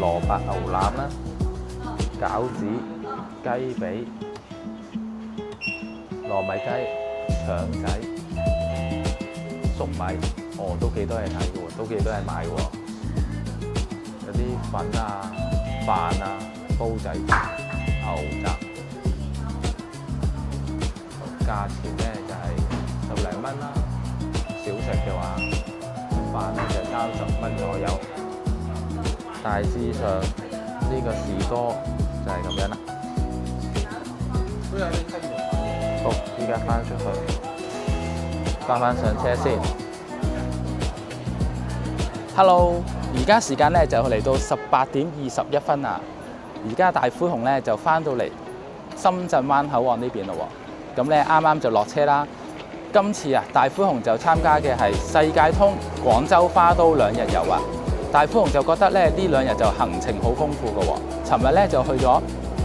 Speaker 2: 蘿蔔牛腩啦、餃子、雞髀、糯米雞、腸仔、粟米，都幾多嘢睇嘅喎，都幾多嘢買嘅喎。有啲粉啊、飯啊、煲仔、牛雜，價錢呢就係10零蚊啦。小食嘅話，飯呢就30蚊左右。大致上呢個士多就係咁樣啦。好，依家翻出去，翻上車先。Hello， 而家時間咧就嚟到18點21分啊！而家大灰熊咧就翻到嚟深圳灣口岸呢邊咯喎。咁咧啱啱就落車啦。今次啊，大灰熊就參加嘅係世界通廣州花都2日遊啊！大灰熊就覺得咧呢2日就行程好豐富嘅喎。尋日咧就去咗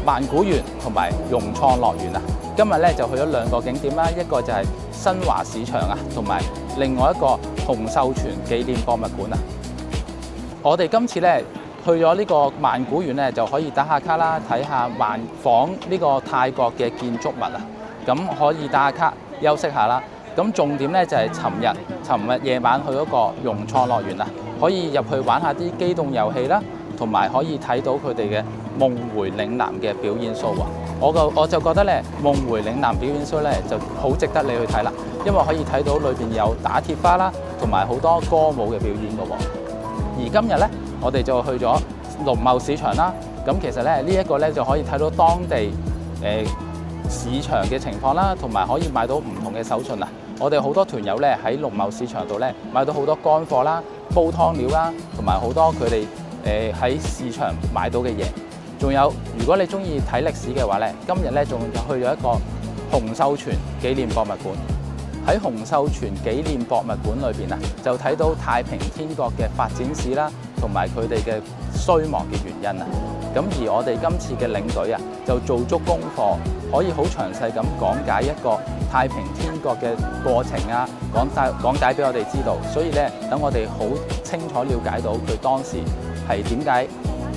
Speaker 2: 萬古園同埋融創樂園啊！今日咧就去咗2個景點啦，一個就係新華市場啊，同埋另外一個洪秀全紀念博物館啊。我哋今次咧去咗呢個萬古園咧，就可以打下卡啦，睇下仿呢個泰國嘅建築物啊。咁可以打下卡休息下啦。咁重點咧就係尋日夜晚去嗰個融創樂園啊，可以入去玩下啲機動遊戲啦，同埋可以睇到佢哋嘅夢迴嶺南嘅表演 show 啊。我就覺得咧夢迴嶺南表演 show 咧就好值得你去睇啦，因為可以睇到裏邊有打鐵花啦，同埋好多歌舞嘅表演嘅喎。而今日咧，我哋就去咗農貿市場啦。咁其實咧呢一個咧就可以睇到當地市場嘅情況啦，同埋可以買到唔同嘅手信啊！我哋好多團友咧喺農貿市場度咧買到好多乾貨啦、煲湯料啦，同埋好多佢哋喺市場買到嘅嘢。仲有，如果你中意睇歷史嘅話咧，今日咧仲去咗一個洪秀全紀念博物館。喺洪秀全紀念博物館裏邊啊，就睇到太平天國嘅發展史啦，同埋佢哋嘅衰亡嘅原因啊。咁而我哋今次嘅領隊啊，就做足功課，可以好詳細咁講解一個太平天國嘅過程啊，講解俾我哋知道。所以咧，等我哋好清楚了解到佢當時係點解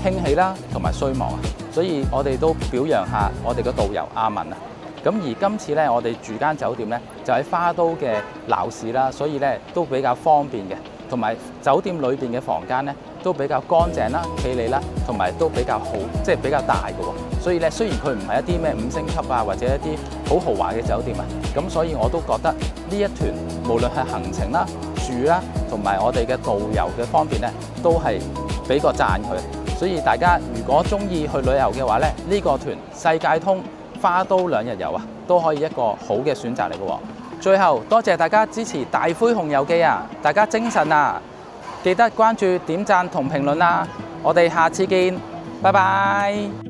Speaker 2: 興起啦，同埋衰亡啊。所以我哋都表揚下我哋嘅導遊阿文啊。咁而今次咧，我哋住間酒店咧就喺花都嘅鬧市啦，所以咧都比較方便嘅。同埋酒店裏邊嘅房間咧都比較乾淨啦、企理啦，同埋都比較好，即係比較大嘅喎。所以咧，雖然佢唔係一啲咩5星級啊，或者一啲好豪華嘅酒店啊，咁所以我都覺得呢一團無論係行程啦、住啦，同埋我哋嘅導遊嘅方面咧，都係俾個讚佢。所以大家如果中意去旅遊嘅話咧，呢個團世界通花都2日遊啊，都可以一個好嘅選擇嚟嘅喎。最後多謝大家支持大灰熊遊記啊！大家精神啊！記得關注、點讚同評論啊！我哋下次見，拜拜。